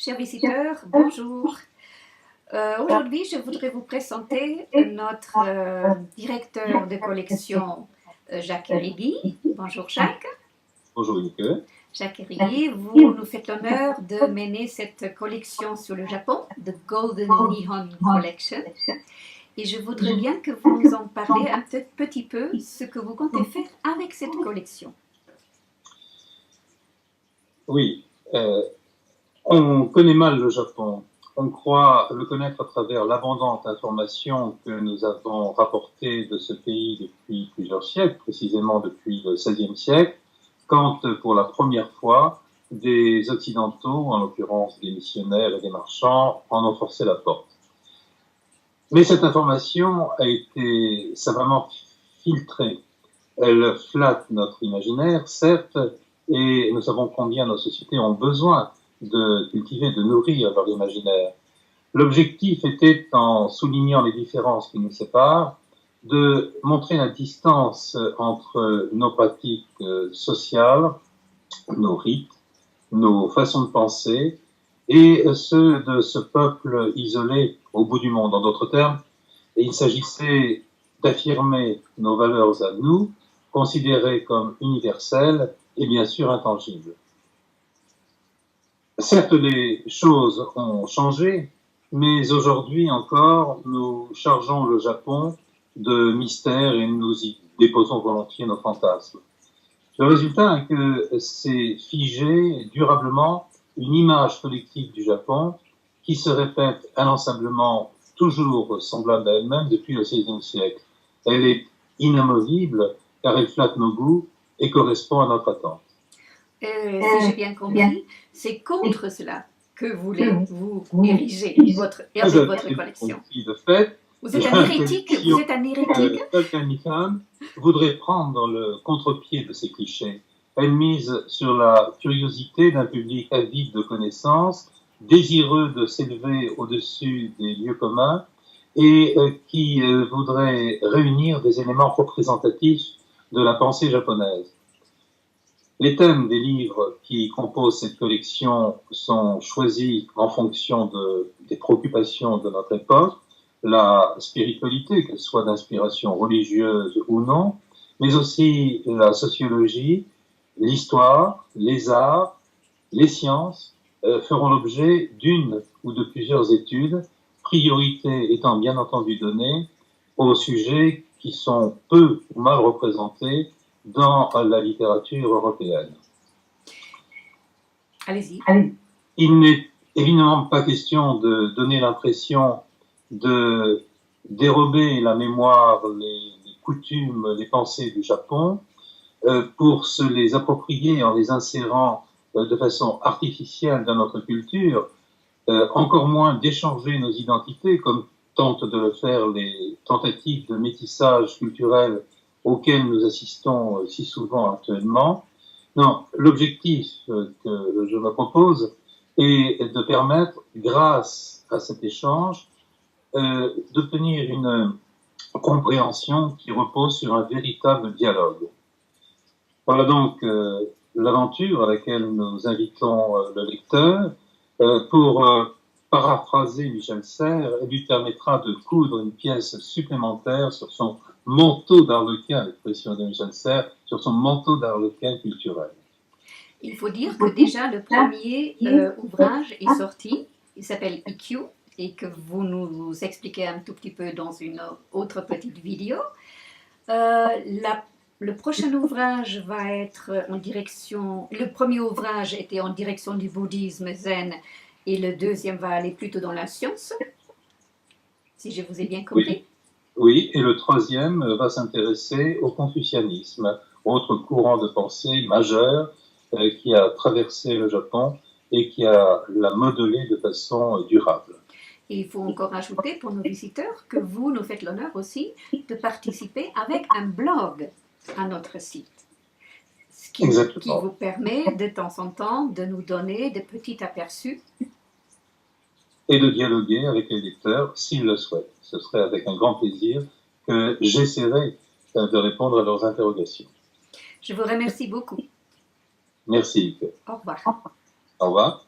Chers visiteurs, bonjour. Aujourd'hui, je voudrais vous présenter notre directeur de collection, Jacques Erigui. Bonjour Jacques. Bonjour Inke. Jacques Erigui, vous nous faites l'honneur de mener cette collection sur le Japon, The Golden Nihon Collection. Et je voudrais bien que vous nous en parliez un petit peu ce que vous comptez faire avec cette collection. Oui, on connaît mal le Japon. On croit le connaître à travers l'abondante information que nous avons rapportée de ce pays depuis plusieurs siècles, précisément depuis le XVIe siècle, quand pour la première fois des Occidentaux, en l'occurrence des missionnaires et des marchands, en ont forcé la porte. Mais cette information a été savamment filtrée. Elle flatte notre imaginaire, certes, et nous savons combien nos sociétés ont besoin de cultiver, de nourrir leur imaginaire. L'objectif était, en soulignant les différences qui nous séparent, de montrer la distance entre nos pratiques sociales, nos rites, nos façons de penser, et ceux de ce peuple isolé au bout du monde. En d'autres termes, il s'agissait d'affirmer nos valeurs à nous, considérées comme universelles et bien sûr intangibles. Certes, les choses ont changé, mais aujourd'hui encore, nous chargeons le Japon de mystères et nous y déposons volontiers nos fantasmes. Le résultat est que c'est figé durablement une image collective du Japon qui se répète inlassablement, toujours semblable à elle-même depuis le XVIe siècle. Elle est inamovible car elle flatte nos goûts et correspond à notre attente. Si j'ai bien compris, c'est contre cela que vous érigez votre collection. De fait, vous êtes un hérétique. Vous êtes un hérétique. Tolkien Nihon voudrait prendre le contre-pied de ces clichés. Elle mise sur la curiosité d'un public avide de connaissances, désireux de s'élever au-dessus des lieux communs et qui voudrait réunir des éléments représentatifs de la pensée japonaise. Les thèmes des livres qui composent cette collection sont choisis en fonction des préoccupations de notre époque, la spiritualité, qu'elle soit d'inspiration religieuse ou non, mais aussi la sociologie, l'histoire, les arts, les sciences feront l'objet d'une ou de plusieurs études, priorité étant bien entendu donnée aux sujets qui sont peu ou mal représentés dans la littérature européenne. Allez-y. Il n'est évidemment pas question de donner l'impression de dérober la mémoire, les coutumes, les pensées du Japon pour se les approprier en les insérant de façon artificielle dans notre culture, encore moins d'échanger nos identités comme tentent de le faire les tentatives de métissage culturel auxquels nous assistons si souvent actuellement. Non, l'objectif que je me propose est de permettre, grâce à cet échange, d'obtenir une compréhension qui repose sur un véritable dialogue. Voilà donc l'aventure à laquelle nous invitons le lecteur. Pour paraphraser Michel Serres, elle lui permettra de coudre une pièce supplémentaire sur son manteau d'arlequin, l'expression de Michel Serres, sur son manteau d'arlequin culturel. Il faut dire que déjà le premier ouvrage est sorti, il s'appelle IQ, et que vous nous expliquez un tout petit peu dans une autre petite vidéo. Le prochain ouvrage va être en direction, le premier ouvrage était en direction du bouddhisme zen, et le deuxième va aller plutôt dans la science, si je vous ai bien compris. Oui, et le troisième va s'intéresser au confucianisme, autre courant de pensée majeur qui a traversé le Japon et qui a l'a modelé de façon durable. Et il faut encore ajouter pour nos visiteurs que vous nous faites l'honneur aussi de participer avec un blog à notre site, ce qui vous permet de temps en temps de nous donner des petits aperçus. Et de dialoguer avec les lecteurs s'ils le souhaitent. Ce serait avec un grand plaisir que j'essaierai de répondre à leurs interrogations. Je vous remercie beaucoup. Merci. Au revoir. Au revoir.